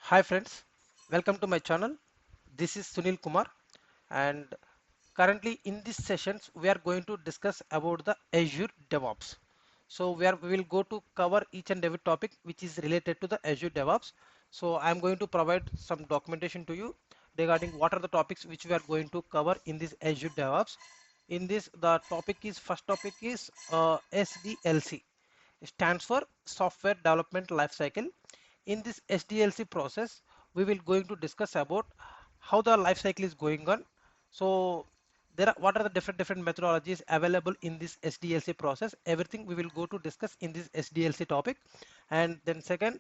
Hi friends, welcome to my channel. This is Sunil Kumar, and currently in these sessions we are going to discuss about the Azure DevOps. So we will go to cover each and every topic which is related to the Azure DevOps. So I am going to provide some documentation to you regarding what are the topics which we are going to cover in this Azure DevOps. In this, the first topic is SDLC. It stands for Software Development Lifecycle. In this SDLC process, we will going to discuss about how the life cycle is going on. So what are the different methodologies available in this SDLC process? Everything we will go to discuss in this SDLC topic. And then second,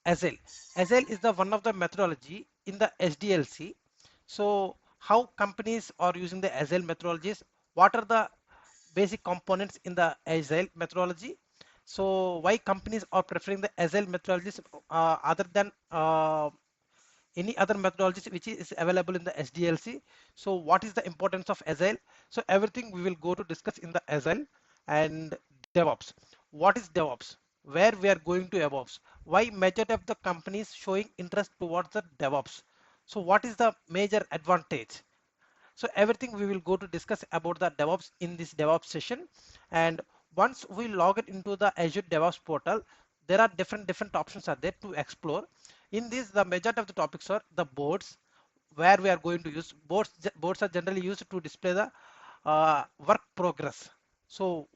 Agile. Agile is the one of the methodology in the SDLC. So how companies are using the Agile methodologies? What are the basic components in the Agile methodology? So why companies are preferring the Agile methodologies other than any other methodologies which is available in the SDLC? So what is the importance of Agile? So everything we will go to discuss in the Agile. And DevOps. What is DevOps? Where we are going to DevOps? Why majority of the companies showing interest towards the DevOps? So what is the major advantage? So everything we will go to discuss about the DevOps in this DevOps session. And once we log it into the Azure DevOps portal, there are different options are there to explore. In this, the majority of the topics are the boards, where we are going to use boards. Boards are generally used to display the work progress. So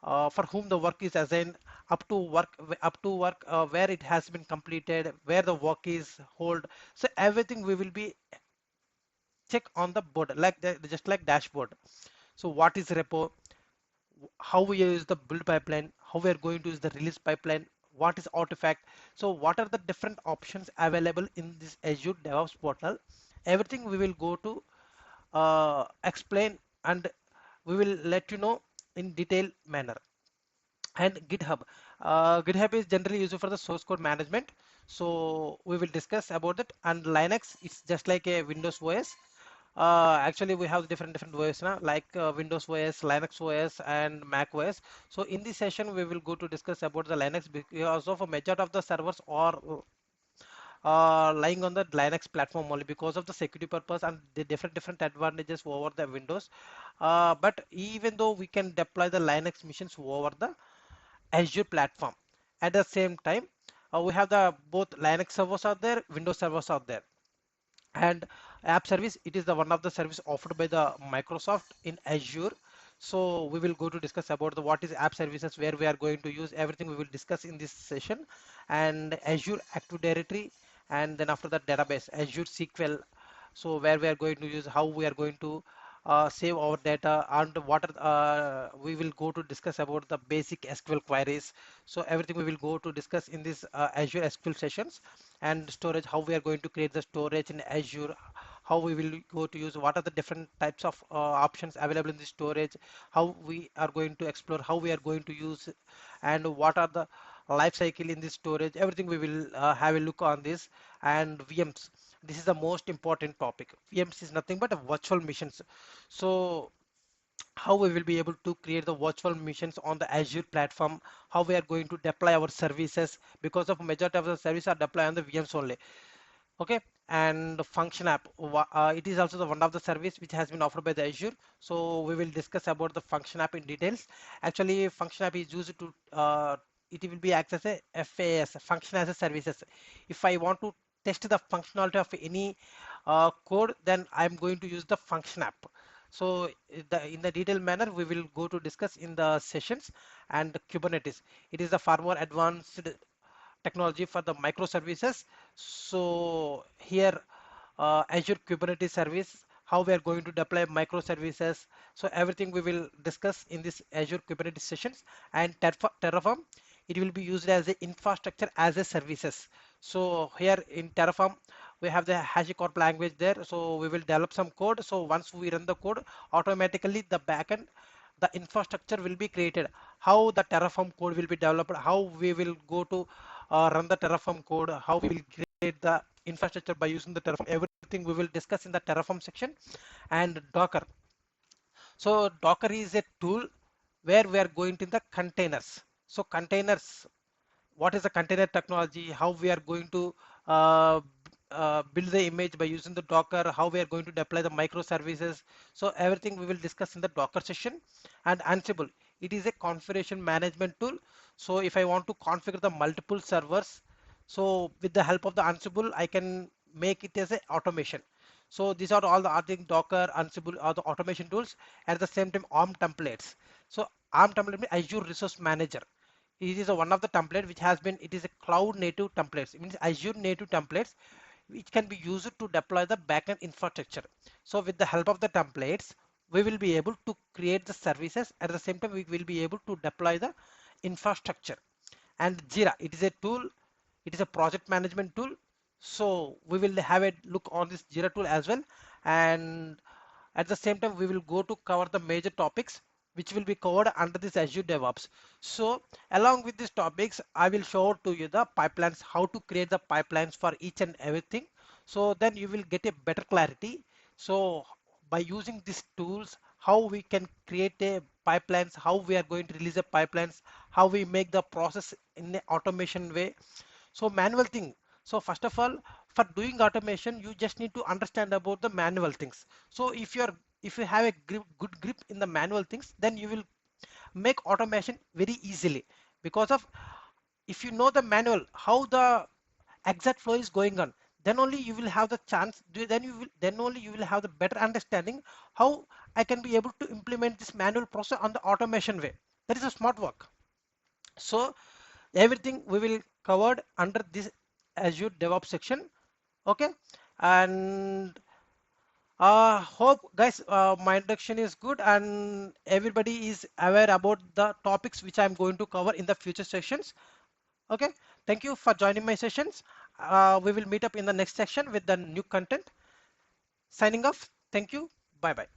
for whom the work is assigned, up to work where it has been completed, where the work is hold. So everything we will be check on the board like just like dashboard. So what is repo, how we use the build pipeline, how we are going to use the release pipeline, what is artifact. So what are the different options available in this Azure DevOps portal? Everything we will go to explain, and we will let you know in detailed manner. And GitHub is generally used for the source code management, so we will discuss about it. And Linux, it's just like a Windows OS. Actually we have different OS now, like Windows OS, Linux OS, and Mac OS. So in this session we will go to discuss about the Linux, because of a majority of the servers are lying on the Linux platform only because of the security purpose and the different advantages over the Windows. But even though we can deploy the Linux machines over the Azure platform, at the same time we have the both Linux servers out there, Windows servers out there. And app service, it is the one of the service offered by the Microsoft in Azure. So we will go to discuss about the what is app services, where we are going to use everything we will discuss in this session. And Azure Active Directory, and then after that database Azure SQL. So where we are going to use, how we are going to save our data, and what are we will go to discuss about the basic SQL queries. So everything we will go to discuss in this Azure SQL sessions. And storage, how we are going to create the storage in Azure, how we will go to use, what are the different types of options available in the storage, how we are going to explore, how we are going to use, and what are the life cycle in this storage. Everything we will have a look on this. And VMs, this is the most important topic. VMs is nothing but a virtual machines. So how we will be able to create the virtual machines on the Azure platform, how we are going to deploy our services, because of majority of the services are deployed on the VMs only. Okay. And function app, it is also the one of the service which has been offered by the Azure. So we will discuss about the function app in details. Actually function app is used to it will be access a FAS, function as a services. If I want to test the functionality of any code, then I'm going to use the function app. So in the detailed manner we will go to discuss in the sessions. And Kubernetes, it is the far more advanced technology for the microservices. So here Azure Kubernetes service, how we are going to deploy microservices. So everything we will discuss in this Azure Kubernetes sessions. And Terraform, it will be used as a infrastructure as a services. So here in Terraform we have the HashiCorp language there. So we will develop some code. So once we run the code, automatically the backend, the infrastructure will be created. How the Terraform code will be developed, how we will go to run the Terraform code, how we will create the infrastructure by using the Terraform. Everything we will discuss in the Terraform section. And Docker. So Docker is a tool where we are going to the containers. So containers, what is the container technology, how we are going to build the image by using the Docker, how we are going to deploy the microservices. So everything we will discuss in the Docker session. And Ansible, it is a configuration management tool. So if I want to configure the multiple servers, so with the help of the Ansible, I can make it as a automation. So these are all the I think Docker, Ansible are the automation tools. At the same time, ARM templates. So ARM template means Azure Resource Manager. It is one of the template which has been, it is a cloud native templates. It means Azure native templates which can be used to deploy the backend infrastructure. So with the help of the templates, we will be able to create the services. At the same time, we will be able to deploy the infrastructure. And Jira, it is a tool, it is a project management tool. So we will have a look on this Jira tool as well. And at the same time, we will go to cover the major topics which will be covered under this Azure DevOps. So along with these topics, I will show to you the pipelines, how to create the pipelines for each and everything. So then you will get a better clarity. So by using these tools, how we can create a pipelines, how we are going to release the pipelines, how we make the process in an automation way. So manual thing. So first of all, for doing automation, you just need to understand about the manual things. So if you have a good grip in the manual things, then you will make automation very easily, because of if you know the manual, how the exact flow is going on, then only you will have the chance, then only you will have the better understanding how I can be able to implement this manual process on the automation way. That is a smart work. So everything we will covered under this Azure DevOps section. Okay, and hope guys my introduction is good and everybody is aware about the topics which I'm going to cover in the future sessions. Okay, thank you for joining my sessions. We will meet up in the next section with the new content. Signing off. Thank you. Bye bye.